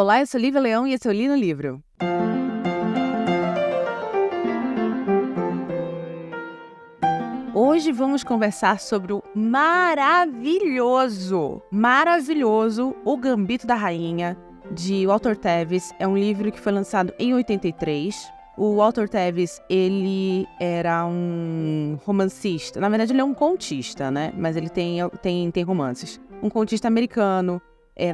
Olá, eu sou Lívia Leão e esse é o Li no Livro. Hoje vamos conversar sobre o maravilhoso O Gambito da Rainha, de Walter Tevis. É um livro que foi lançado em 83. O Walter Tevis, ele era um romancista. Na verdade, ele é um contista, né? Mas ele tem romances. Um contista americano,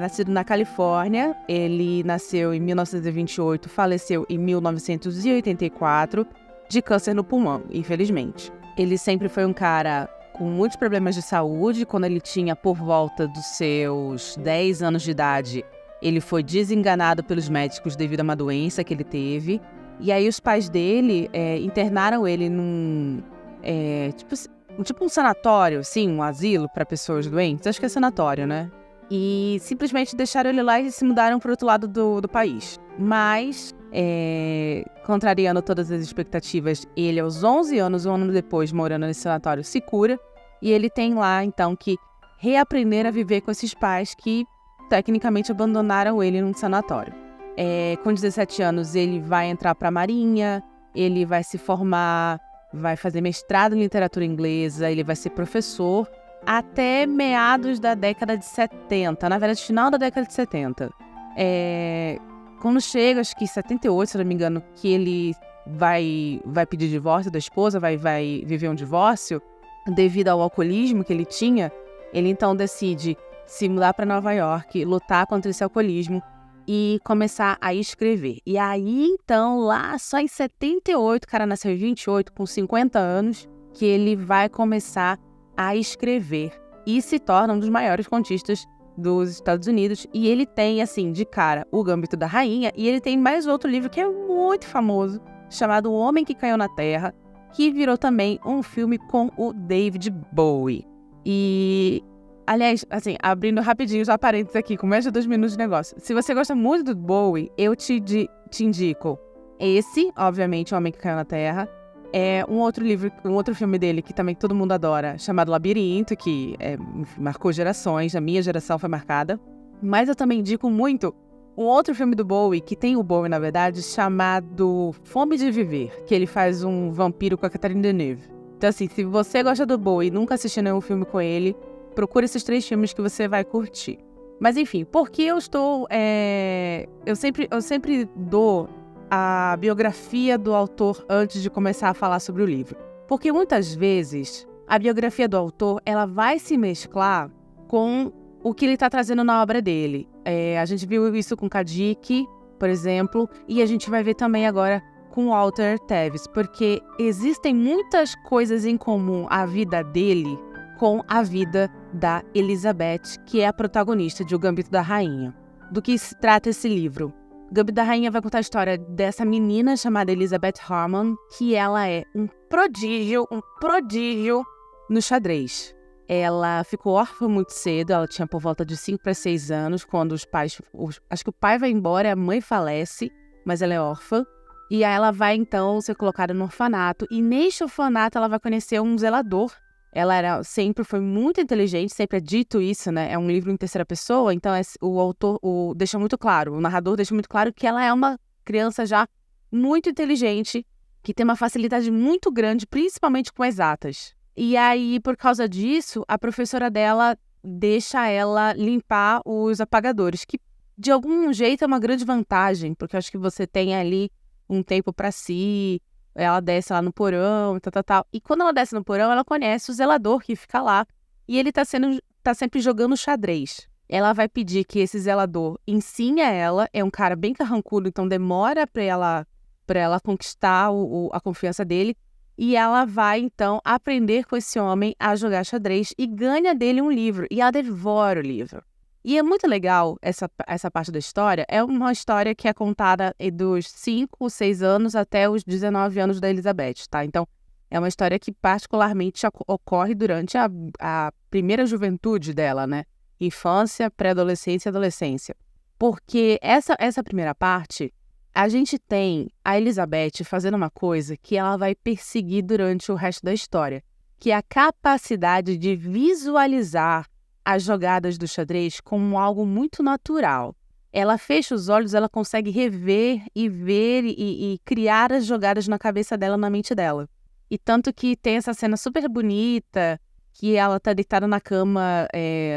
nascido na Califórnia. Ele nasceu em 1928, faleceu em 1984, de câncer no pulmão, infelizmente. Ele sempre foi um cara com muitos problemas de saúde. Quando ele tinha por volta dos seus 10 anos de idade, ele foi desenganado pelos médicos devido a uma doença que ele teve. E aí os pais dele internaram ele num... tipo um sanatório, assim, um asilo para pessoas doentes. Acho que é sanatório, né? E simplesmente deixaram ele lá e se mudaram para o outro lado do país. Mas, contrariando todas as expectativas, ele aos 11 anos, um ano depois, morando nesse sanatório, se cura. E ele tem lá, então, que reaprender a viver com esses pais que, tecnicamente, abandonaram ele num sanatório. Com 17 anos, ele vai entrar para a Marinha, ele vai se formar, vai fazer mestrado em literatura inglesa, ele vai ser professor até meados da década de 70, na verdade, final da década de 70. Quando chega, acho que 78, se não me engano, que ele vai pedir divórcio da esposa, vai viver um divórcio, devido ao alcoolismo que ele tinha, ele então decide se mudar para Nova York, lutar contra esse alcoolismo e começar a escrever. E aí, então, lá só em 78, o cara nasceu em 28, com 50 anos, que ele vai começar a escrever e se torna um dos maiores contistas dos Estados Unidos. E ele tem, assim, de cara, O Gambito da Rainha, e ele tem mais outro livro que é muito famoso, chamado O Homem que Caiu na Terra, que virou também um filme com o David Bowie. E, aliás, assim, abrindo rapidinho os parênteses aqui, com mais de 2 minutos de negócio. Se você gosta muito do Bowie, eu te indico esse, obviamente, O Homem que Caiu na Terra. Um outro filme dele que também todo mundo adora, chamado Labirinto, que marcou gerações, a minha geração foi marcada. Mas eu também indico muito um outro filme do Bowie, que tem o Bowie, na verdade, chamado Fome de Viver, que ele faz um vampiro com a Catherine Deneuve. Então, assim, se você gosta do Bowie e nunca assistiu nenhum filme com ele, procure esses 3 filmes que você vai curtir. Mas, enfim, por que eu estou... Eu sempre dou a biografia do autor antes de começar a falar sobre o livro. Porque muitas vezes a biografia do autor ela vai se mesclar com o que ele está trazendo na obra dele. A gente viu isso com Kadik, por exemplo, e a gente vai ver também agora com Walter Tevis, porque existem muitas coisas em comum a vida dele com a vida da Elizabeth, que é a protagonista de O Gambito da Rainha. Do que se trata esse livro? O Gambito da Rainha vai contar a história dessa menina chamada Elizabeth Harmon, que ela é um prodígio no xadrez. Ela ficou órfã muito cedo, ela tinha por volta de 5 para 6 anos, quando os pais... acho que o pai vai embora, a mãe falece, mas ela é órfã. E aí ela vai, então, ser colocada no orfanato. E neste orfanato ela vai conhecer um zelador. Ela sempre foi muito inteligente, sempre é dito isso, né? É um livro em terceira pessoa, então o autor deixa muito claro, o narrador deixa muito claro que ela é uma criança já muito inteligente, que tem uma facilidade muito grande, principalmente com exatas. E aí, por causa disso, a professora dela deixa ela limpar os apagadores, que de algum jeito é uma grande vantagem, porque eu acho que você tem ali um tempo para si. Ela desce lá no porão, tal. E quando ela desce no porão, ela conhece o zelador que fica lá. E ele tá sempre jogando xadrez. Ela vai pedir que esse zelador ensine a ela. É um cara bem carrancudo, então demora pra ela conquistar a confiança dele. E ela vai, então, aprender com esse homem a jogar xadrez e ganha dele um livro. E ela devora o livro. E é muito legal essa parte da história. É uma história que é contada dos 5, 6 anos até os 19 anos da Elizabeth, tá? Então, é uma história que particularmente ocorre durante a primeira juventude dela, né? Infância, pré-adolescência e adolescência. Porque essa primeira parte, a gente tem a Elizabeth fazendo uma coisa que ela vai perseguir durante o resto da história, que é a capacidade de visualizar as jogadas do xadrez como algo muito natural. ela fecha os olhos, ela consegue rever e ver e criar as jogadas na cabeça dela, na mente dela. E tanto que tem essa cena super bonita, que ela tá deitada na cama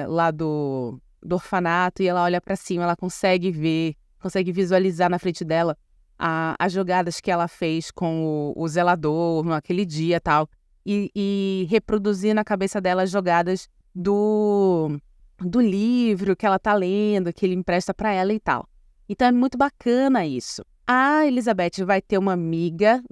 lá do orfanato e ela olha pra cima, ela consegue ver, consegue visualizar na frente dela as jogadas que ela fez com o zelador naquele dia e tal. E reproduzir na cabeça dela as jogadas do livro que ela tá lendo, que ele empresta pra ela e tal. Então é muito bacana isso. A Elizabeth vai ter uma amiga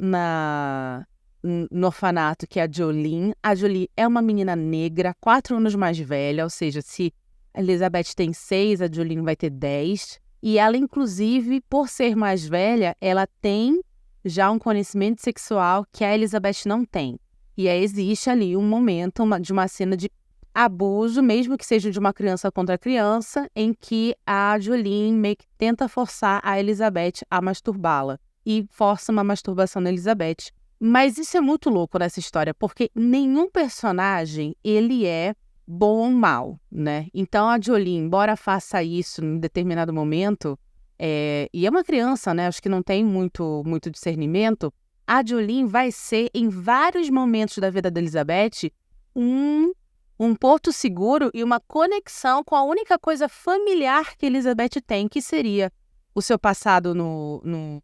no orfanato, que é a Jolene. A Jolie é uma menina negra, 4 anos mais velha, ou seja, se a Elizabeth tem 6, a Jolene vai ter 10. E ela, inclusive, por ser mais velha, ela tem já um conhecimento sexual que a Elizabeth não tem. E aí existe ali um momento de uma cena de abuso, mesmo que seja de uma criança contra criança, em que a Jolene meio que tenta forçar a Elizabeth a masturbá-la. E força uma masturbação na Elizabeth. Mas isso é muito louco nessa história, porque nenhum personagem, ele é bom ou mal, né? Então a Jolene, embora faça isso em determinado momento, e é uma criança, né? Acho que não tem muito discernimento, a Jolene vai ser, em vários momentos da vida da Elizabeth, um porto seguro e uma conexão com a única coisa familiar que Elizabeth tem, que seria o seu passado no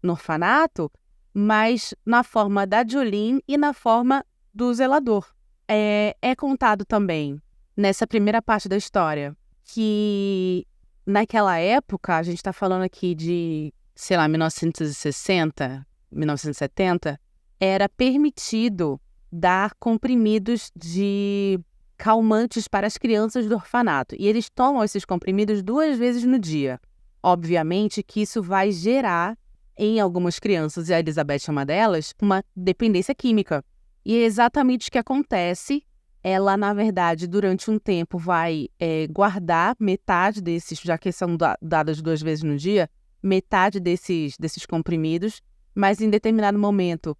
orfanato, mas na forma da Jolene e na forma do zelador. É contado também, nessa primeira parte da história, que naquela época, a gente está falando aqui de, sei lá, 1960, 1970, era permitido dar comprimidos de calmantes para as crianças do orfanato. E eles tomam esses comprimidos 2 vezes no dia. Obviamente que isso vai gerar, em algumas crianças, e a Elizabeth é uma delas, uma dependência química. E é exatamente o que acontece. Ela, na verdade, durante um tempo vai guardar metade desses, já que são dadas 2 vezes no dia, metade desses comprimidos, mas em determinado momento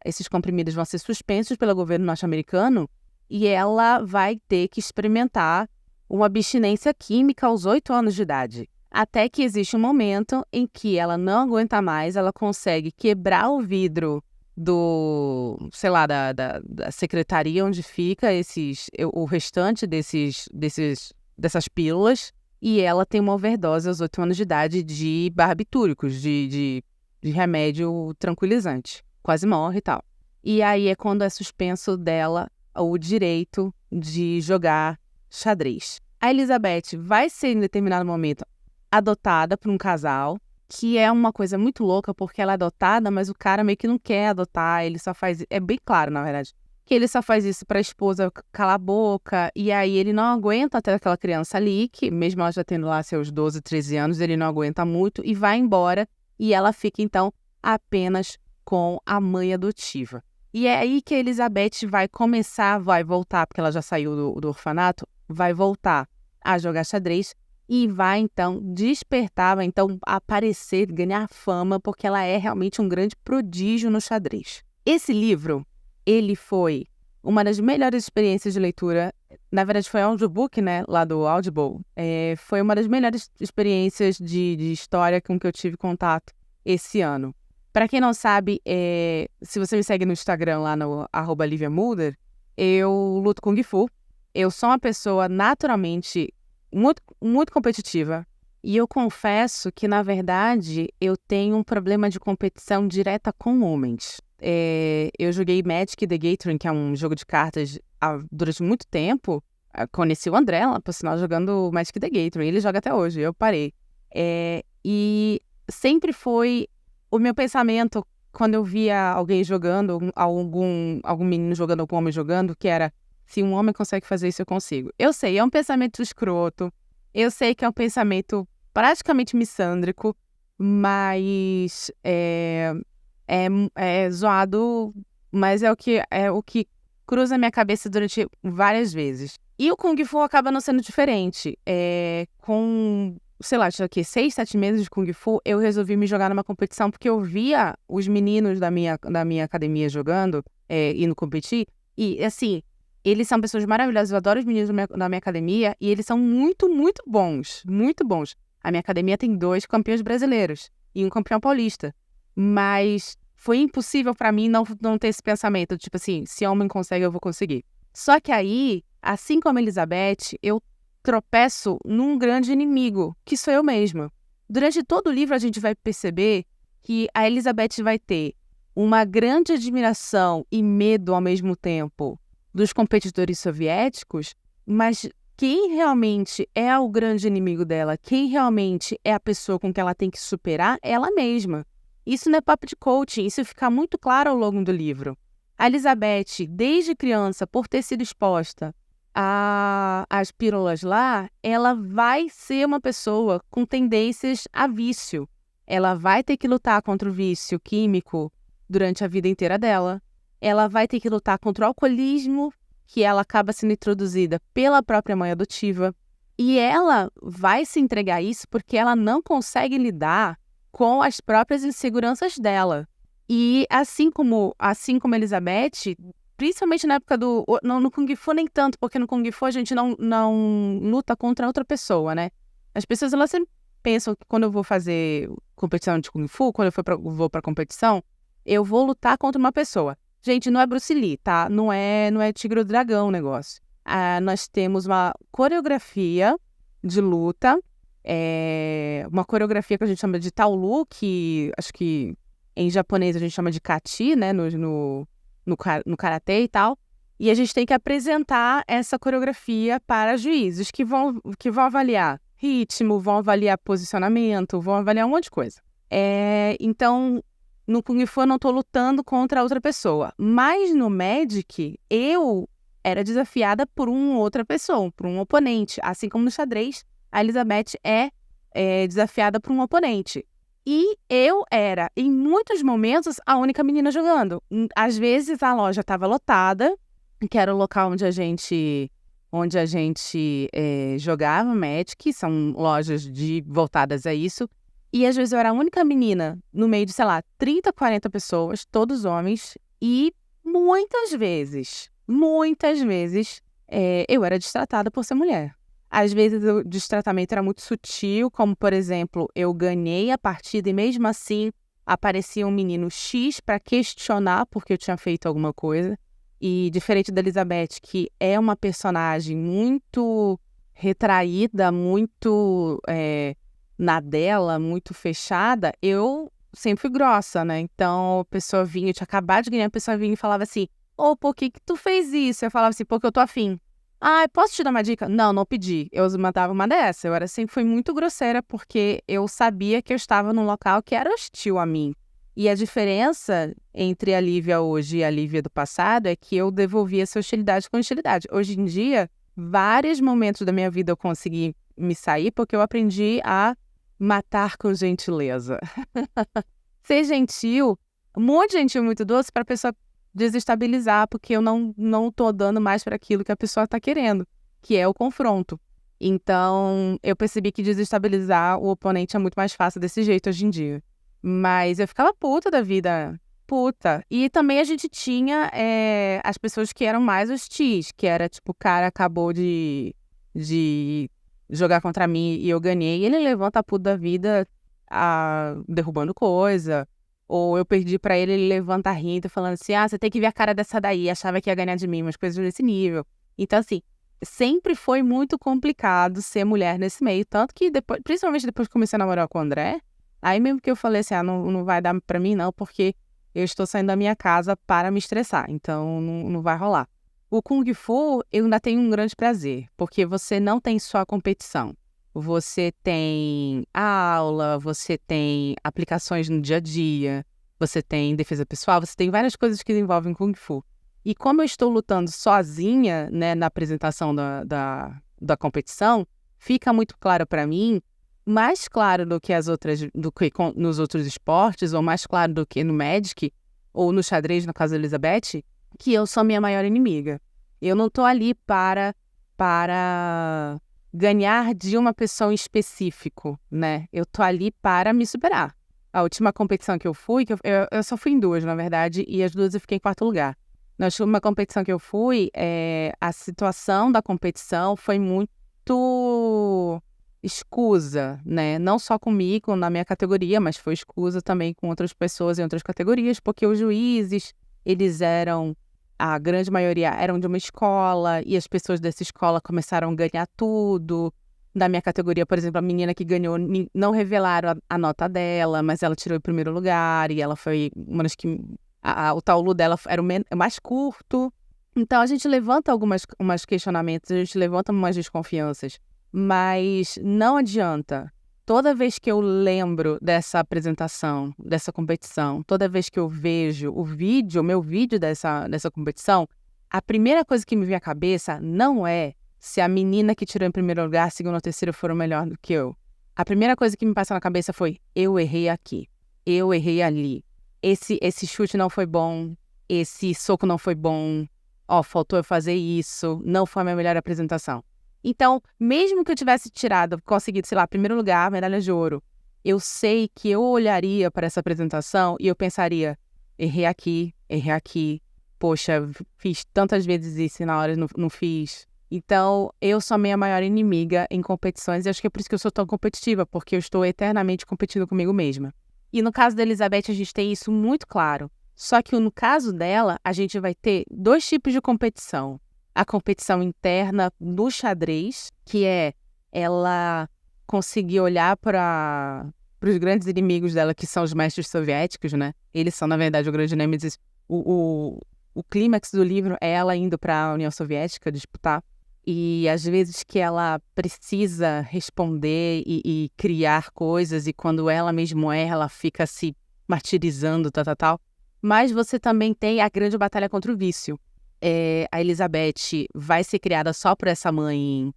esses comprimidos vão ser suspensos pelo governo norte-americano e ela vai ter que experimentar uma abstinência química aos 8 anos de idade. Até que existe um momento em que ela não aguenta mais, ela consegue quebrar o vidro sei lá, da secretaria onde fica o restante dessas pílulas, e ela tem uma overdose aos 8 anos de idade de barbitúricos, de remédio tranquilizante. Quase morre e tal. E aí é quando é suspenso dela o direito de jogar xadrez. A Elizabeth vai ser, em determinado momento, adotada por um casal, que é uma coisa muito louca, porque ela é adotada, mas o cara meio que não quer adotar, ele só faz... É bem claro, na verdade, que ele só faz isso pra esposa calar a boca, e aí ele não aguenta ter aquela criança ali, que mesmo ela já tendo lá seus 12, 13 anos, ele não aguenta muito, e vai embora, e ela fica, então, apenas com a mãe adotiva. E é aí que a Elizabeth vai voltar, porque ela já saiu do orfanato, vai voltar a jogar xadrez, e vai, então, despertar, vai, então, aparecer, ganhar fama, porque ela é realmente um grande prodígio no xadrez. Esse livro, ele foi uma das melhores experiências de leitura. Na verdade, foi audiobook, né, lá do Audible. Foi uma das melhores experiências de história com que eu tive contato esse ano. Para quem não sabe, se você me segue no Instagram, lá no @LiviaMulder, eu luto Kung Fu. Eu sou uma pessoa naturalmente muito, muito competitiva. E eu confesso que, na verdade, eu tenho um problema de competição direta com homens. Eu joguei Magic the Gathering, que é um jogo de cartas, durante muito tempo. Conheci o André, lá, por sinal, jogando Magic the Gathering. Ele joga até hoje, eu parei. E sempre foi o meu pensamento, quando eu via alguém jogando, algum menino jogando, algum homem jogando, que era: se um homem consegue fazer isso, eu consigo. Eu sei, é um pensamento escroto. Eu sei que é um pensamento praticamente missândrico, mas é zoado, mas é o que cruza a minha cabeça durante várias vezes. E o Kung Fu acaba não sendo diferente. Com, sei lá, tinha aqui 6, 7 meses de Kung Fu, eu resolvi me jogar numa competição, porque eu via os meninos da minha academia jogando, indo competir, e assim, Eles são pessoas maravilhosas, eu adoro os meninos da minha academia e eles são muito, muito bons, muito bons. A minha academia tem 2 campeões brasileiros e um campeão paulista. Mas foi impossível pra mim não ter esse pensamento, tipo assim, se homem consegue, eu vou conseguir. Só que aí, assim como a Elizabeth, eu tropeço num grande inimigo, que sou eu mesma. Durante todo o livro a gente vai perceber que a Elizabeth vai ter uma grande admiração e medo ao mesmo tempo dos competidores soviéticos, mas quem realmente é o grande inimigo dela, quem realmente é a pessoa com que ela tem que superar, é ela mesma. Isso não é papo de coaching, isso fica muito claro ao longo do livro. A Elizabeth, desde criança, por ter sido exposta às pílulas lá, ela vai ser uma pessoa com tendências a vício. Ela vai ter que lutar contra o vício químico durante a vida inteira dela. Ela vai ter que lutar contra o alcoolismo, que ela acaba sendo introduzida pela própria mãe adotiva. E ela vai se entregar a isso porque ela não consegue lidar com as próprias inseguranças dela. E assim como Elizabeth, principalmente na época no Kung Fu nem tanto, porque no Kung Fu a gente não luta contra outra pessoa, né? As pessoas, elas sempre pensam que quando eu vou fazer competição de Kung Fu, quando eu vou pra competição, eu vou lutar contra uma pessoa. Gente, não é Bruce Lee, tá? Não é Tigre ou Dragão o negócio. Nós temos uma coreografia de luta, uma coreografia que a gente chama de Taolu, que acho que em japonês a gente chama de Kati, né, no karatê e tal. E a gente tem que apresentar essa coreografia para juízes que vão avaliar ritmo, vão avaliar posicionamento, vão avaliar um monte de coisa. Então, no Kung Fu eu não estou lutando contra outra pessoa. Mas no Magic, eu era desafiada por uma outra pessoa, por um oponente. Assim como no xadrez, a Elizabeth é desafiada por um oponente. E eu era, em muitos momentos, a única menina jogando. Às vezes a loja estava lotada, que era o local onde a gente jogava Magic, são lojas voltadas a isso. E às vezes eu era a única menina no meio de, sei lá, 30, 40 pessoas, todos homens. E muitas vezes, eu era destratada por ser mulher. Às vezes o destratamento era muito sutil, como, por exemplo, eu ganhei a partida e mesmo assim aparecia um menino X para questionar porque eu tinha feito alguma coisa. E diferente da Elizabeth, que é uma personagem muito retraída, muito na dela, muito fechada, eu sempre fui grossa, né? Então a pessoa vinha, eu tinha acabado de ganhar, a pessoa vinha e falava assim, por que tu fez isso? Eu falava assim, porque eu tô afim. Posso te dar uma dica? Não pedi. Eu mandava uma dessa. Eu sempre fui muito grosseira porque eu sabia que eu estava num local que era hostil a mim. E a diferença entre a Lívia hoje e a Lívia do passado é que eu devolvia essa hostilidade com hostilidade. Hoje em dia, vários momentos da minha vida eu consegui me sair porque eu aprendi a matar com gentileza. Ser gentil, muito gentil, muito doce, para a pessoa desestabilizar, porque eu não tô dando mais para aquilo que a pessoa tá querendo, que é o confronto. Então, eu percebi que desestabilizar o oponente é muito mais fácil desse jeito hoje em dia. Mas eu ficava puta da vida, puta. E também a gente tinha as pessoas que eram mais hostis, que era tipo, o cara acabou de jogar contra mim e eu ganhei, e ele levanta a puta da vida derrubando coisa. Ou eu perdi pra ele, ele levanta rindo, falando assim, você tem que ver a cara dessa daí, achava que ia ganhar de mim, umas coisas desse nível. Então, assim, sempre foi muito complicado ser mulher nesse meio, tanto que depois, principalmente depois que comecei a namorar com o André, aí mesmo que eu falei assim, não vai dar pra mim não, porque eu estou saindo da minha casa para me estressar, então não vai rolar. O Kung Fu, eu ainda tenho um grande prazer, porque você não tem só a competição. Você tem a aula, você tem aplicações no dia a dia, você tem defesa pessoal, você tem várias coisas que envolvem Kung Fu. E como eu estou lutando sozinha, né, na apresentação da competição, fica muito claro para mim, mais claro do que nos outros esportes, ou mais claro do que no Magic, ou no xadrez, no caso da Elizabeth, que eu sou a minha maior inimiga. Eu não estou ali para ganhar de uma pessoa em específico, né? Eu tô ali para me superar. A última competição que eu fui, eu só fui em 2, na verdade, e as 2 eu fiquei em 4º lugar. Uma competição que eu fui, a situação da competição foi muito escusa, né? Não só comigo, na minha categoria, mas foi escusa também com outras pessoas em outras categorias, porque os juízes, a grande maioria eram de uma escola, e as pessoas dessa escola começaram a ganhar tudo. Na minha categoria, por exemplo, a menina que ganhou, não revelaram a nota dela, mas ela tirou em primeiro lugar, e ela foi uma das que... o taulu dela era o mais curto. Então, a gente levanta umas questionamentos, a gente levanta umas desconfianças. Mas não adianta. Toda vez que eu lembro dessa apresentação, dessa competição, toda vez que eu vejo o meu vídeo dessa competição, a primeira coisa que me vem à cabeça não é se a menina que tirou em primeiro lugar, segundo ou terceiro foram melhor do que eu. A primeira coisa que me passou na cabeça foi: eu errei aqui, eu errei ali. Esse chute não foi bom, esse soco não foi bom, faltou eu fazer isso, não foi a minha melhor apresentação. Então, mesmo que eu tivesse conseguido, sei lá, primeiro lugar, medalha de ouro, eu sei que eu olharia para essa apresentação e eu pensaria: errei aqui, poxa, fiz tantas vezes isso e na hora não fiz. Então, eu sou a minha maior inimiga em competições e acho que é por isso que eu sou tão competitiva, porque eu estou eternamente competindo comigo mesma. E no caso da Elizabeth, a gente tem isso muito claro. Só que no caso dela, a gente vai ter 2 tipos de competição. A competição interna no xadrez, que é ela conseguir olhar para os grandes inimigos dela, que são os mestres soviéticos, né? Eles são, na verdade, o grande nêmesis. O clímax do livro é ela indo para a União Soviética disputar. E às vezes que ela precisa responder e criar coisas, e quando ela mesmo erra, ela fica se martirizando, tal. Mas você também tem a grande batalha contra o vício. A Elizabeth vai ser criada só por essa mãe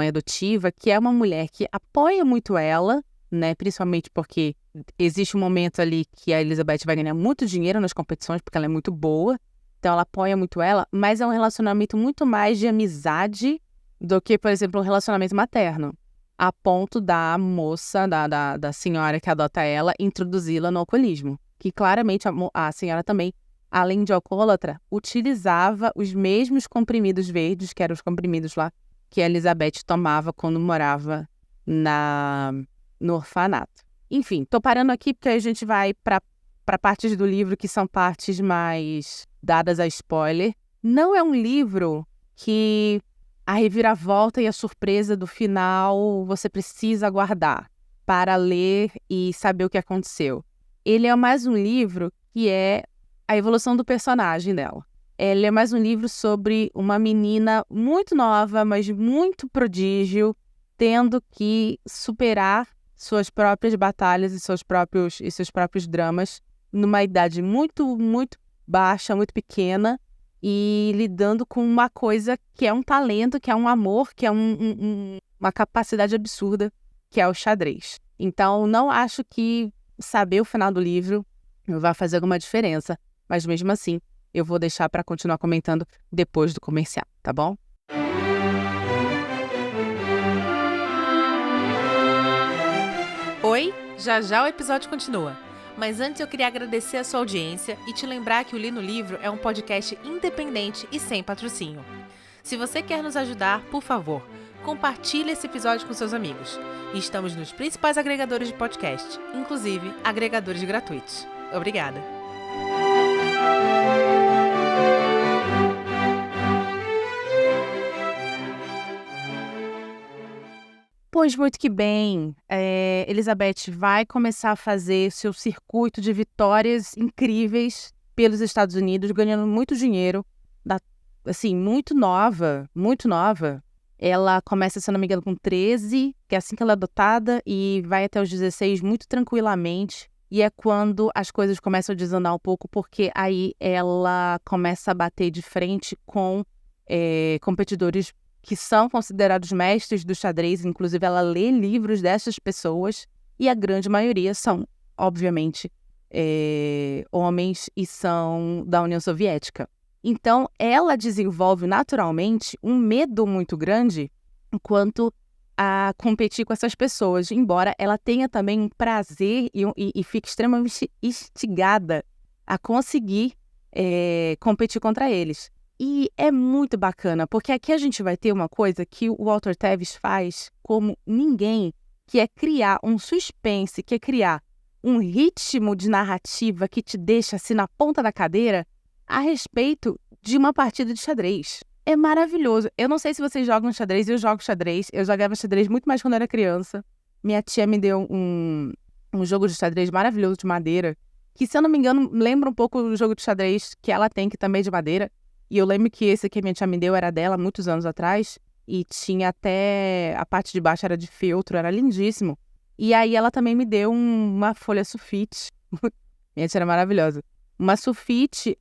adotiva, que é uma mulher que apoia muito ela, né? Principalmente porque existe um momento ali que a Elizabeth vai ganhar muito dinheiro nas competições, porque ela é muito boa. Então, ela apoia muito ela, mas é um relacionamento muito mais de amizade do que, por exemplo, um relacionamento materno. A ponto da moça, da senhora que adota ela, introduzi-la no alcoolismo. Que claramente a senhora também, além de alcoólatra, utilizava os mesmos comprimidos verdes, que eram os comprimidos lá, que a Elizabeth tomava quando morava no orfanato. Enfim, tô parando aqui porque a gente vai para partes do livro que são partes mais dadas a spoiler. Não é um livro que a reviravolta e a surpresa do final você precisa aguardar para ler e saber o que aconteceu. Ele é mais um livro que é a evolução do personagem dela. Ele é mais um livro sobre uma menina muito nova, mas muito prodígio, tendo que superar suas próprias batalhas e seus próprios dramas numa idade muito, muito baixa, muito pequena, e lidando com uma coisa que é um talento, que é um amor, que é uma capacidade absurda, que é o xadrez. Então, não acho que saber o final do livro vai fazer alguma diferença, mas mesmo assim, eu vou deixar para continuar comentando depois do comercial, tá bom? Oi, já o episódio continua. Mas antes eu queria agradecer a sua audiência e te lembrar que o Li no Livro é um podcast independente e sem patrocínio. Se você quer nos ajudar, por favor, compartilhe esse episódio com seus amigos. E estamos nos principais agregadores de podcast, inclusive agregadores gratuitos. Obrigada! Pois muito que bem, Elizabeth vai começar a fazer seu circuito de vitórias incríveis pelos Estados Unidos, ganhando muito dinheiro, assim, muito nova. Ela começa, se não me engano, com 13, que é assim que ela é adotada, e vai até os 16 muito tranquilamente. E é quando as coisas começam a desandar um pouco, porque aí ela começa a bater de frente com competidores que são considerados mestres do xadrez. Inclusive, ela lê livros dessas pessoas, e a grande maioria são, obviamente, homens e são da União Soviética. Então, ela desenvolve naturalmente um medo muito grande quanto a competir com essas pessoas, embora ela tenha também um prazer e fique extremamente instigada a conseguir competir contra eles. E é muito bacana, porque aqui a gente vai ter uma coisa que o Walter Tevis faz como ninguém, que é criar um suspense, que é criar um ritmo de narrativa que te deixa assim na ponta da cadeira a respeito de uma partida de xadrez. É maravilhoso. Eu não sei se vocês jogam xadrez, eu jogo xadrez. Eu jogava xadrez muito mais quando eu era criança. Minha tia me deu um jogo de xadrez maravilhoso de madeira, que, se eu não me engano, lembra um pouco do jogo de xadrez que ela tem, que também é de madeira. E eu lembro que esse que a minha tia me deu era dela, muitos anos atrás. E tinha até... a parte de baixo era de feltro, era lindíssimo. E aí ela também me deu uma folha sulfite. Minha tia era maravilhosa. Uma sulfite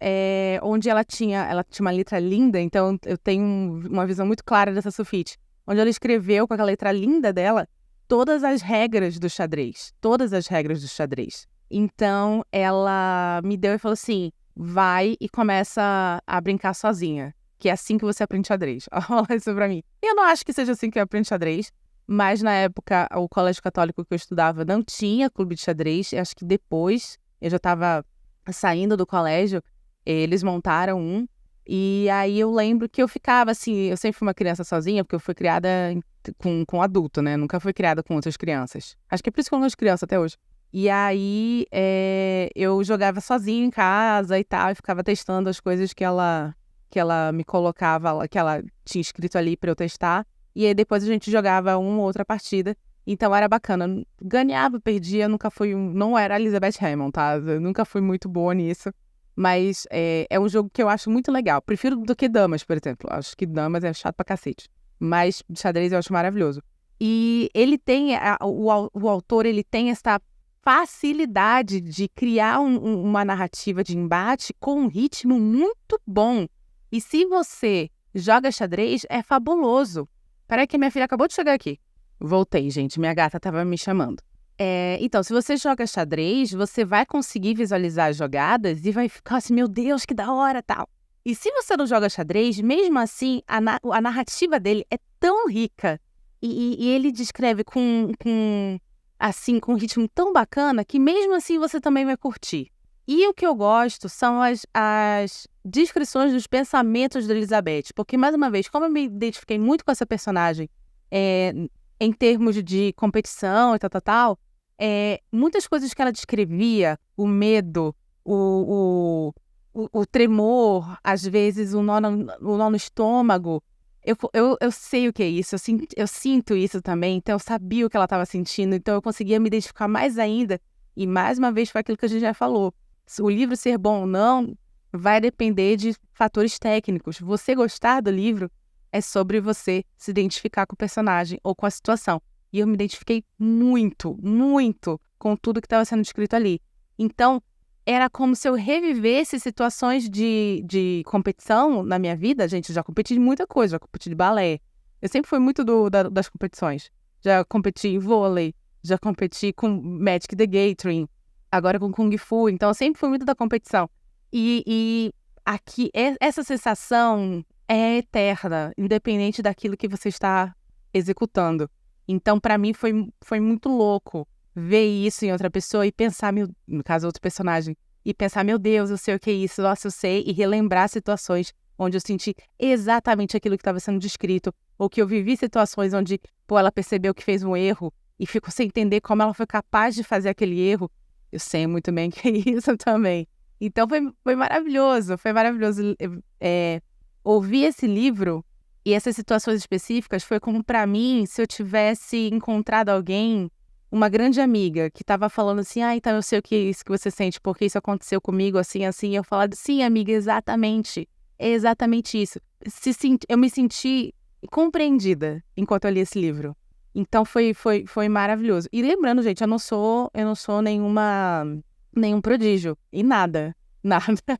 onde ela tinha uma letra linda, então eu tenho uma visão muito clara dessa sulfite. Onde ela escreveu com aquela letra linda dela todas as regras do xadrez. Todas as regras do xadrez. Então ela me deu e falou assim, vai e começa a brincar sozinha. Que é assim que você aprende xadrez. Olha isso pra mim. Eu não acho que seja assim que eu aprendo xadrez, mas na época o colégio católico que eu estudava não tinha clube de xadrez. Eu acho que depois eu já estava saindo do colégio, eles montaram um. E aí eu lembro que eu ficava assim, eu sempre fui uma criança sozinha, porque eu fui criada com adulto, né? Nunca fui criada com outras crianças. Acho que é por isso que eu não gosto de criança até hoje. E aí eu jogava sozinha em casa e tal, e ficava testando as coisas que ela me colocava, que ela tinha escrito ali pra eu testar. E aí depois a gente jogava uma ou outra partida. Então era bacana. Ganhava, perdia, nunca fui não era a Elizabeth Hammond, tá? Eu nunca fui muito boa nisso. Mas é um jogo que eu acho muito legal. Prefiro do que damas, por exemplo. Acho que damas é chato pra cacete. Mas xadrez eu acho maravilhoso. E ele tem, o autor, ele tem essa facilidade de criar uma narrativa de embate com um ritmo muito bom. E se você joga xadrez, é fabuloso. Peraí que minha filha acabou de chegar aqui. Voltei, gente. Minha gata estava me chamando. Então, se você joga xadrez, você vai conseguir visualizar as jogadas e vai ficar assim, meu Deus, que da hora, tal. E se você não joga xadrez, mesmo assim, a narrativa dele é tão rica e ele descreve com um ritmo tão bacana que mesmo assim você também vai curtir. E o que eu gosto são as descrições dos pensamentos da Elizabeth, porque, mais uma vez, como eu me identifiquei muito com essa personagem em termos de competição e tal, muitas coisas que ela descrevia, o medo, o tremor, às vezes o nó no estômago, eu sei o que é isso, eu sinto isso também, então eu sabia o que ela estava sentindo, então eu conseguia me identificar mais ainda, e mais uma vez foi aquilo que a gente já falou, se o livro ser bom ou não, vai depender de fatores técnicos. Você gostar do livro é sobre você se identificar com o personagem ou com a situação. E eu me identifiquei muito, muito com tudo que estava sendo escrito ali. Então, era como se eu revivesse situações de competição na minha vida. Gente, eu já competi de muita coisa, já competi de balé. Eu sempre fui muito das competições. Já competi em vôlei, já competi com Magic the Gathering, agora com Kung Fu. Então, eu sempre fui muito da competição. E aqui, essa sensação é eterna, independente daquilo que você está executando. Então, para mim, foi muito louco ver isso em outra pessoa e pensar, no caso, outro personagem, e pensar, meu Deus, eu sei o que é isso, nossa, eu sei, e relembrar situações onde eu senti exatamente aquilo que estava sendo descrito, ou que eu vivi situações onde, ela percebeu que fez um erro e ficou sem entender como ela foi capaz de fazer aquele erro. Eu sei muito bem que é isso também. Então, foi maravilhoso, ouvir esse livro e essas situações específicas foi como, para mim, se eu tivesse encontrado alguém, uma grande amiga, que estava falando assim, então eu sei o que é isso que você sente, porque isso aconteceu comigo, assim, e eu falava, sim, amiga, exatamente, é exatamente isso. Eu me senti compreendida enquanto eu li esse livro. Então, foi maravilhoso. E lembrando, gente, eu não sou nenhum prodígio, e nada,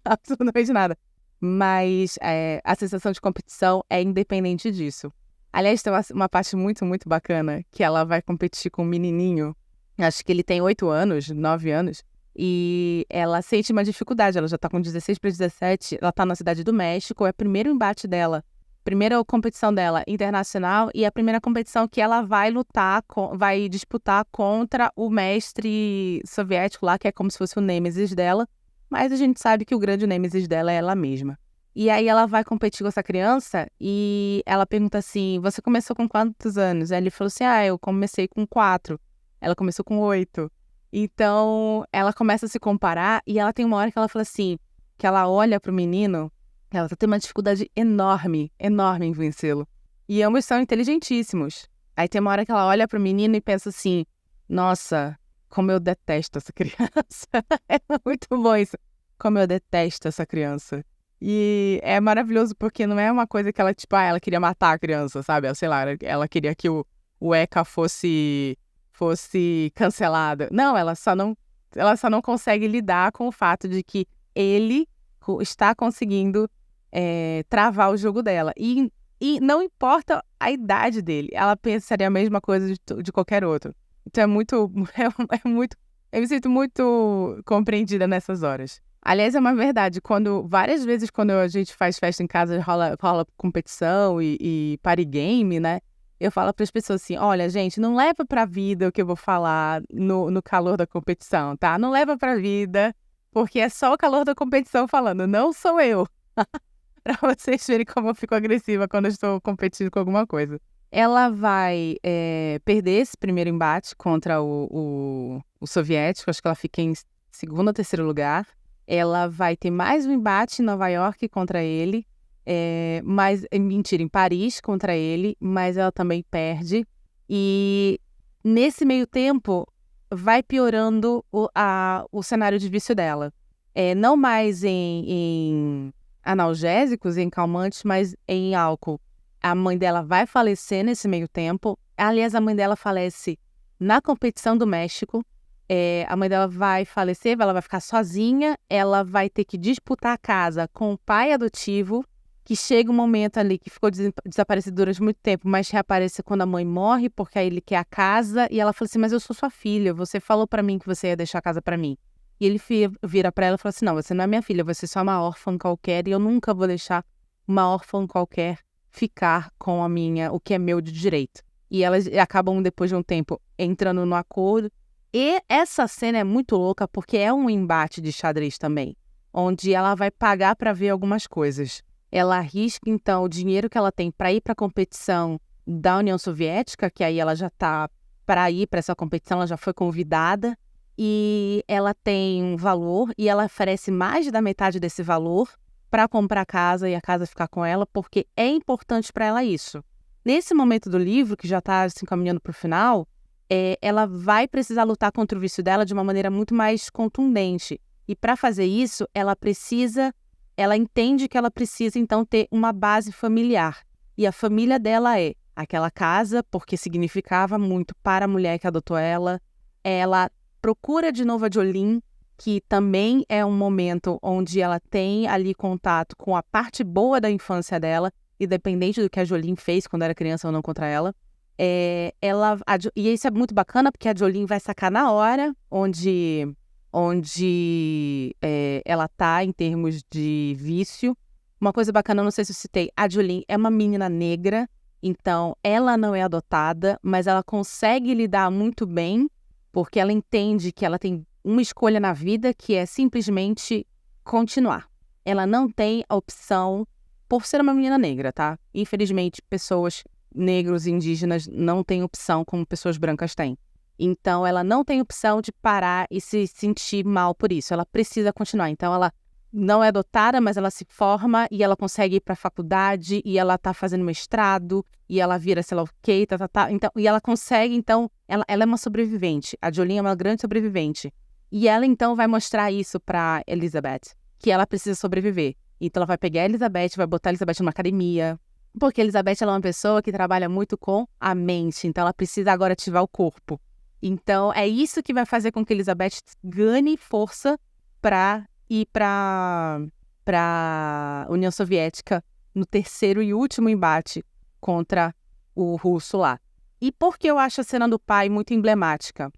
absolutamente nada. Mas a sensação de competição é independente disso. Aliás, tem uma parte muito, muito bacana, que ela vai competir com um menininho, acho que ele tem 8 anos, 9 anos, e ela sente uma dificuldade, ela já tá com 16 para 17, ela tá na Cidade do México, é o primeiro embate dela, primeira competição dela internacional, e a primeira competição que ela vai vai disputar contra o mestre soviético lá, que é como se fosse o nêmesis dela, mas a gente sabe que o grande nêmesis dela é ela mesma. E aí ela vai competir com essa criança e ela pergunta assim, você começou com quantos anos? Aí ele falou assim, eu comecei com 4. Ela começou com 8. Então, ela começa a se comparar e ela tem uma hora que ela fala assim, que ela olha pro menino, ela tá tendo uma dificuldade enorme, enorme em vencê-lo. E ambos são inteligentíssimos. Aí tem uma hora que ela olha pro menino e pensa assim, nossa, como eu detesto essa criança. É muito bom isso. Como eu detesto essa criança. E é maravilhoso porque não é uma coisa que ela, tipo, ela queria matar a criança, sabe? Sei lá, ela queria que o ECA fosse cancelado. Não, ela só não consegue lidar com o fato de que ele está conseguindo travar o jogo dela. E não importa a idade dele, ela pensaria a mesma coisa de qualquer outro. Então é muito... Eu me sinto muito compreendida nessas horas. Aliás, é uma verdade, várias vezes quando a gente faz festa em casa, rola competição e party game, né? Eu falo para as pessoas assim, olha, gente, não leva pra vida o que eu vou falar no calor da competição, tá? Não leva pra vida, porque é só o calor da competição falando, não sou eu. Pra vocês verem como eu fico agressiva quando eu estou competindo com alguma coisa. Ela vai perder esse primeiro embate contra o soviético, acho que ela fica em segundo ou terceiro lugar. Ela vai ter mais um embate em Nova York contra ele, em Paris contra ele, mas ela também perde. E nesse meio tempo, vai piorando o cenário de vício dela. Não mais em analgésicos, em calmantes, mas em álcool. A mãe dela vai falecer nesse meio tempo. Aliás, a mãe dela falece na competição do México. A mãe dela vai falecer, ela vai ficar sozinha, ela vai ter que disputar a casa com o pai adotivo, que chega um momento ali que ficou desaparecido durante muito tempo, mas reaparece quando a mãe morre, porque aí ele quer a casa, e ela fala assim, mas eu sou sua filha, você falou pra mim que você ia deixar a casa pra mim. E ele vira pra ela e fala assim, não, você não é minha filha, você é só uma órfã qualquer, e eu nunca vou deixar uma órfã qualquer ficar com o que é meu de direito. E elas acabam, depois de um tempo, entrando no acordo. E essa cena é muito louca porque é um embate de xadrez também, onde ela vai pagar para ver algumas coisas. Ela arrisca, então, o dinheiro que ela tem para ir para a competição da União Soviética, que aí ela já está para ir para essa competição, ela já foi convidada, e ela tem um valor, e ela oferece mais da metade desse valor para comprar a casa e a casa ficar com ela, porque é importante para ela isso. Nesse momento do livro, que já está se encaminhando para o final, ela vai precisar lutar contra o vício dela de uma maneira muito mais contundente. E para fazer isso, ela entende que ela precisa, então, ter uma base familiar. E a família dela é aquela casa, porque significava muito para a mulher que adotou ela. Ela procura de novo a Jolene, que também é um momento onde ela tem ali contato com a parte boa da infância dela, independente do que a Jolene fez quando era criança ou não contra ela. E isso é muito bacana, porque a Jolene vai sacar na hora onde ela tá em termos de vício. Uma coisa bacana, não sei se eu citei, a Jolene é uma menina negra, então ela não é adotada, mas ela consegue lidar muito bem, porque ela entende que ela tem uma escolha na vida, que é simplesmente continuar. Ela não tem a opção, por ser uma menina negra, tá? Infelizmente, pessoas negros e indígenas não têm opção como pessoas brancas têm. Então, ela não tem opção de parar e se sentir mal por isso. Ela precisa continuar. Então, ela não é adotada, mas ela se forma e ela consegue ir para a faculdade e ela tá fazendo mestrado e ela vira, sei lá o quê, Então, e ela consegue, então, ela é uma sobrevivente. A Jolene é uma grande sobrevivente. E ela, então, vai mostrar isso para Elizabeth, que ela precisa sobreviver. Então, ela vai pegar a Elizabeth, vai botar a Elizabeth numa academia, porque a Elizabeth ela é uma pessoa que trabalha muito com a mente, então ela precisa agora ativar o corpo. Então, é isso que vai fazer com que a Elizabeth ganhe força para ir para a União Soviética no terceiro e último embate contra o russo lá. E por que eu acho a cena do pai muito emblemática?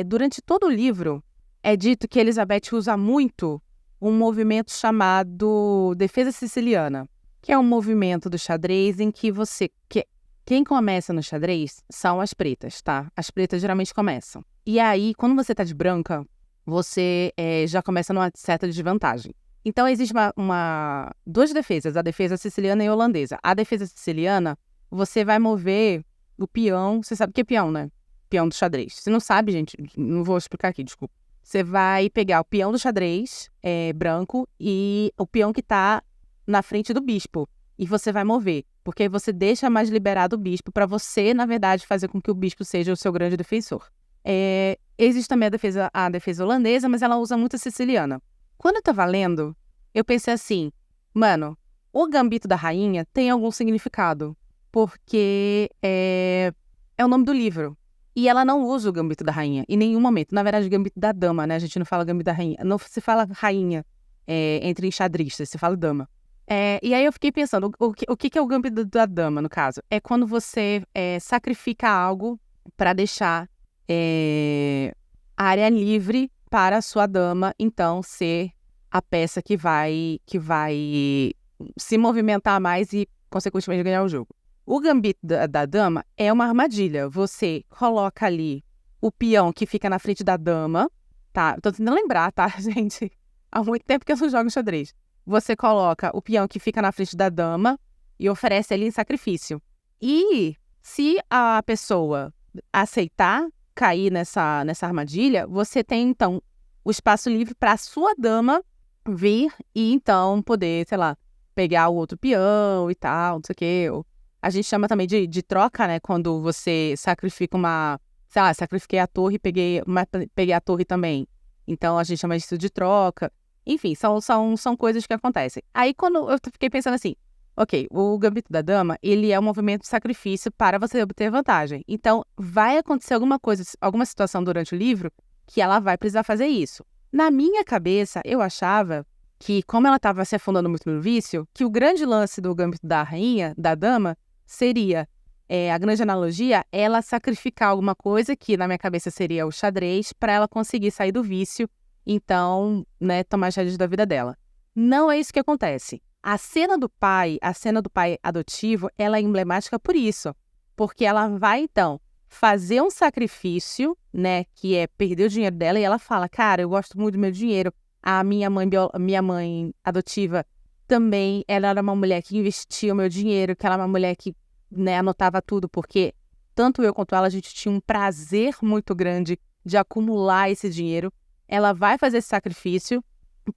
Durante todo o livro, é dito que a Elizabeth usa muito um movimento chamado Defesa Siciliana, que é um movimento do xadrez em que quem começa no xadrez são as pretas, tá? As pretas geralmente começam. E aí, quando você tá de branca, você já começa numa certa desvantagem. Então, existe duas defesas, a defesa siciliana e holandesa. A defesa siciliana, você vai mover o peão, você sabe o que é peão, né? Peão do xadrez. Se não sabe, gente, não vou explicar aqui, desculpa. Você vai pegar o peão do xadrez branco e o peão que tá na frente do bispo. E você vai mover, porque aí você deixa mais liberado o bispo para você, na verdade, fazer com que o bispo seja o seu grande defensor. Existe também a defesa holandesa, mas ela usa muito a siciliana. Quando eu tava lendo, eu pensei assim, mano, o gambito da rainha tem algum significado, porque é o nome do livro. E ela não usa o gambito da rainha em nenhum momento. Na verdade, o gambito da dama, né? A gente não fala gambito da rainha. Não se fala rainha entre enxadristas, se fala dama. E aí eu fiquei pensando, o que é o gambito da dama, no caso? É quando você sacrifica algo para deixar a área livre para a sua dama, então, ser a peça que vai se movimentar mais e, consequentemente, ganhar o jogo. O gambito da dama é uma armadilha. Você coloca ali o peão que fica na frente da dama, tá? Tô tentando lembrar, tá, gente? Há muito tempo que eu não jogo xadrez. Você coloca o peão que fica na frente da dama e oferece ali em sacrifício. E se a pessoa aceitar cair nessa armadilha, você tem, então, o espaço livre para a sua dama vir e, então, poder, sei lá, pegar o outro peão e tal, não sei o quê. A gente chama também de troca, né? Quando você sacrifica sei lá, sacrifiquei a torre e peguei a torre também. Então, a gente chama isso de troca. Enfim, são coisas que acontecem. Aí, quando eu fiquei pensando assim, ok, o gambito da dama, ele é um movimento de sacrifício para você obter vantagem. Então, vai acontecer alguma situação durante o livro que ela vai precisar fazer isso. Na minha cabeça, eu achava que, como ela estava se afundando muito no vício, que o grande lance do gambito da rainha, da dama, seria, a grande analogia, ela sacrificar alguma coisa, que na minha cabeça seria o xadrez, para ela conseguir sair do vício, então, né, tomar as rédeas da vida dela. Não é isso que acontece. A cena do pai adotivo, ela é emblemática por isso, porque ela vai, então, fazer um sacrifício, né, que é perder o dinheiro dela, e ela fala, cara, eu gosto muito do meu dinheiro. A minha mãe adotiva também, ela era uma mulher que investia o meu dinheiro, que ela era uma mulher que, né, anotava tudo, porque tanto eu quanto ela, a gente tinha um prazer muito grande de acumular esse dinheiro. Ela vai fazer esse sacrifício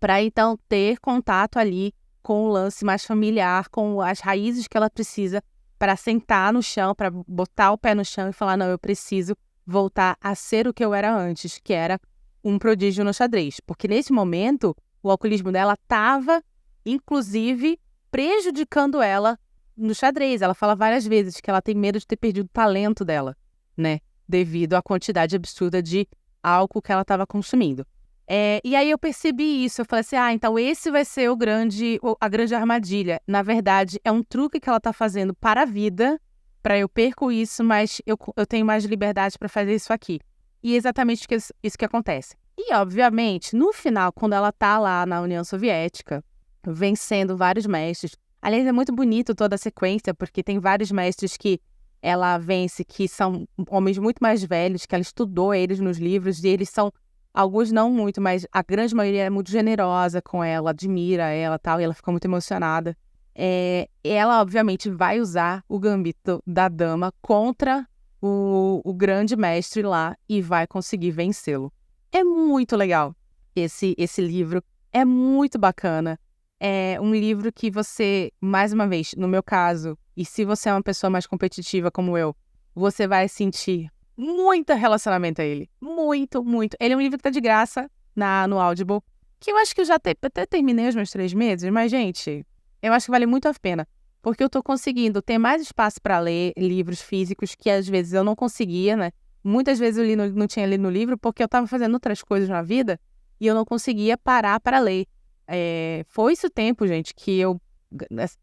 para, então, ter contato ali com o lance mais familiar, com as raízes que ela precisa para sentar no chão, para botar o pé no chão e falar, não, eu preciso voltar a ser o que eu era antes, que era um prodígio no xadrez. Porque nesse momento, o alcoolismo dela estava, inclusive, prejudicando ela no xadrez. Ela fala várias vezes que ela tem medo de ter perdido o talento dela, né? Devido à quantidade absurda de álcool que ela estava consumindo. E aí eu percebi isso, eu falei assim, então esse vai ser a grande armadilha. Na verdade, é um truque que ela está fazendo para a vida, para eu perco isso, mas eu tenho mais liberdade para fazer isso aqui. E é exatamente isso que acontece. E, obviamente, no final, quando ela está lá na União Soviética, vencendo vários mestres, aliás, é muito bonito toda a sequência, porque tem vários mestres que ela vence, que são homens muito mais velhos, que ela estudou eles nos livros, e eles são, alguns não muito, mas a grande maioria é muito generosa com ela, admira ela e tal, e ela fica muito emocionada. Ela, obviamente, vai usar o gambito da dama contra o grande mestre lá e vai conseguir vencê-lo. É muito legal esse livro, é muito bacana. É um livro que você, mais uma vez, no meu caso, e se você é uma pessoa mais competitiva como eu, você vai sentir muito relacionamento a ele. Muito, muito. Ele é um livro que tá de graça no Audible, que eu acho que eu já até terminei os meus 3 meses, mas, gente, eu acho que vale muito a pena, porque eu tô conseguindo ter mais espaço para ler livros físicos que às vezes eu não conseguia, né? Muitas vezes eu não tinha lido no livro porque eu tava fazendo outras coisas na vida e eu não conseguia parar para ler. Foi esse o tempo, gente, que eu,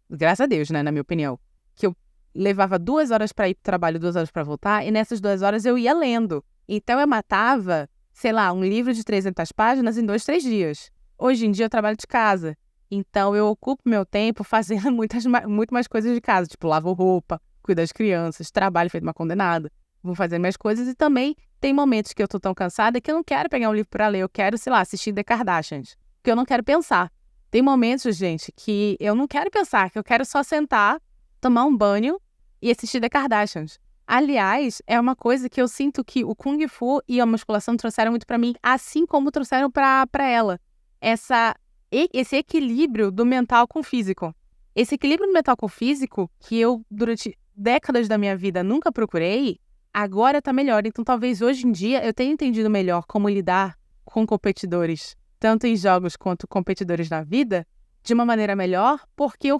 graças a Deus, né, na minha opinião, que eu levava 2 horas para ir pro trabalho, 2 horas para voltar, e nessas 2 horas eu ia lendo. Então eu matava, sei lá, um livro de 300 páginas em 2, 3 dias. Hoje em dia eu trabalho de casa, então eu ocupo meu tempo fazendo muito mais coisas de casa, tipo lavo roupa, cuido das crianças, trabalho feito uma condenada. vou fazer minhas coisas e também tem momentos que eu tô tão cansada que eu não quero pegar um livro pra ler, eu quero, sei lá, assistir The Kardashians, que eu não quero pensar. Tem momentos, gente, que eu não quero pensar, que eu quero só sentar, tomar um banho e assistir The Kardashians. Aliás, é uma coisa que eu sinto que o Kung Fu e a musculação trouxeram muito pra mim, assim como trouxeram pra ela. Esse equilíbrio do mental com o físico. Esse equilíbrio do mental com o físico, que eu, durante décadas da minha vida, nunca procurei, agora tá melhor. Então, talvez hoje em dia eu tenha entendido melhor como lidar com competidores, tanto em jogos quanto competidores na vida, de uma maneira melhor, porque eu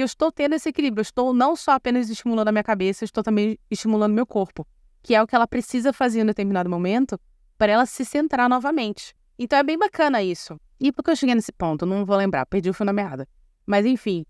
estou tendo esse equilíbrio. Eu estou não só apenas estimulando a minha cabeça, eu estou também estimulando meu corpo, que é o que ela precisa fazer em um determinado momento para ela se centrar novamente. Então, é bem bacana isso. E por que eu cheguei nesse ponto? Não vou lembrar, perdi o fio da meada. Mas, enfim.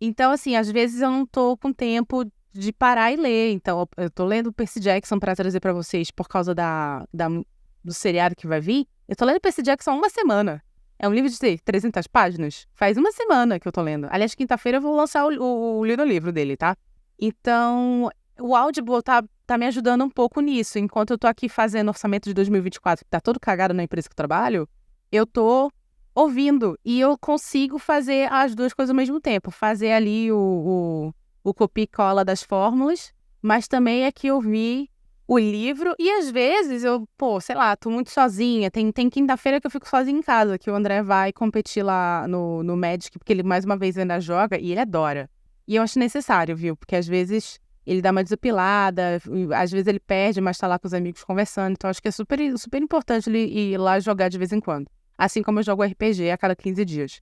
Então, assim, às vezes eu não tô com tempo de parar e ler. Então, eu tô lendo Percy Jackson para trazer para vocês por causa do seriado que vai vir. Eu tô lendo Percy Jackson há uma semana. É um livro de 300 páginas. Faz uma semana que eu tô lendo. Aliás, quinta-feira eu vou lançar o livro dele, tá? Então, o Audible tá me ajudando um pouco nisso. Enquanto eu tô aqui fazendo orçamento de 2024, que tá todo cagado na empresa que eu trabalho, eu tô ouvindo. E eu consigo fazer as duas coisas ao mesmo tempo. Fazer ali o copia e cola das fórmulas, mas também é que ouvir o livro. E às vezes eu, sei lá, tô muito sozinha. Tem quinta-feira que eu fico sozinha em casa, que o André vai competir lá no Magic, porque ele mais uma vez ainda joga e ele adora. E eu acho necessário, viu? Porque às vezes ele dá uma desopilada, às vezes ele perde, mas tá lá com os amigos conversando. Então acho que é super, super importante ele ir lá jogar de vez em quando. Assim como eu jogo RPG a cada 15 dias.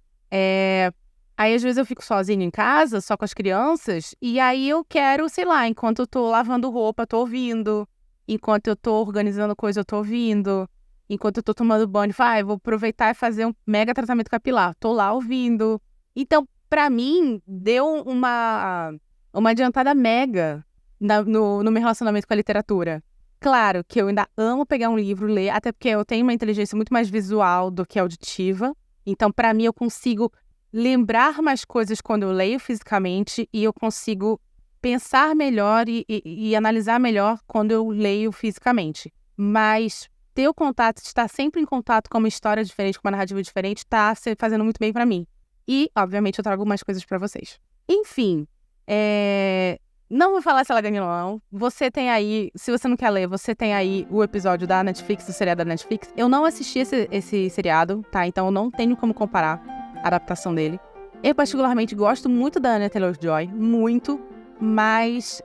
Aí, às vezes, eu fico sozinha em casa, só com as crianças, e aí eu quero, sei lá, enquanto eu tô lavando roupa, tô ouvindo. Enquanto eu tô organizando coisa, eu tô ouvindo. Enquanto eu tô tomando banho, vou aproveitar e fazer um mega tratamento capilar. Tô lá ouvindo. Então, pra mim, deu uma adiantada mega no meu relacionamento com a literatura. Claro que eu ainda amo pegar um livro, ler, até porque eu tenho uma inteligência muito mais visual do que auditiva. Então, pra mim, eu consigo lembrar mais coisas quando eu leio fisicamente e eu consigo pensar melhor e analisar melhor quando eu leio fisicamente. Mas ter o contato, estar sempre em contato com uma história diferente, com uma narrativa diferente, tá fazendo muito bem pra mim. E, obviamente, eu trago mais coisas pra vocês. Enfim, não vou falar se ela ganhou ou não. Você tem aí, se você não quer ler, você tem aí o episódio da Netflix, do seriado da Netflix. Eu não assisti esse seriado, tá? Então eu não tenho como comparar a adaptação dele. Eu particularmente gosto muito da Anya Taylor-Joy, muito, mas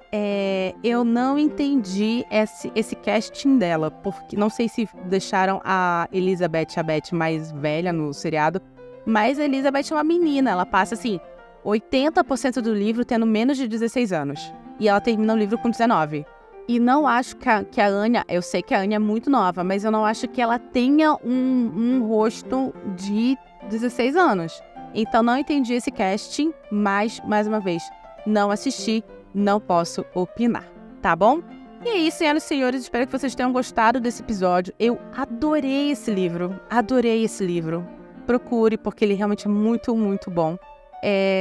eu não entendi esse casting dela, porque não sei se deixaram a Beth mais velha no seriado, mas a Elizabeth é uma menina, ela passa assim 80% do livro tendo menos de 16 anos. E ela termina o livro com 19. E não acho que a Anya... Eu sei que a Anya é muito nova, mas eu não acho que ela tenha um rosto de 16 anos. Então não entendi esse casting, mas, mais uma vez, não assisti, não posso opinar. Tá bom? E é isso, senhoras e senhores. Espero que vocês tenham gostado desse episódio. Eu adorei esse livro. Adorei esse livro. Procure, porque ele realmente é muito, muito bom.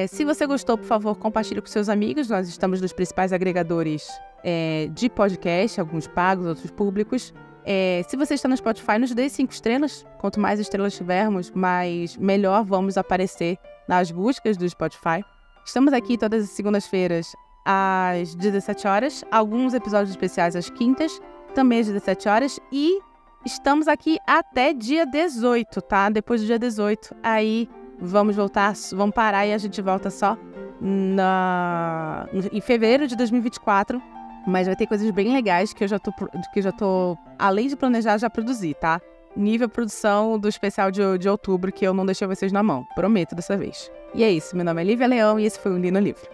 Se você gostou, por favor, compartilhe com seus amigos. Nós estamos nos principais agregadores de podcast, alguns pagos, outros públicos. Se você está no Spotify, nos dê 5 estrelas. Quanto mais estrelas tivermos, melhor vamos aparecer nas buscas do Spotify. Estamos aqui todas as segundas-feiras às 17 horas. Alguns episódios especiais às quintas, também às 17 horas. E estamos aqui até dia 18, tá? Depois do dia 18, aí... Vamos parar e a gente volta só em fevereiro de 2024. Mas vai ter coisas bem legais que eu já tô, além de planejar, já produzi, tá? Nível produção do especial de outubro, que eu não deixei vocês na mão. Prometo dessa vez. E é isso, meu nome é Lívia Leão e esse foi o Li no Livro.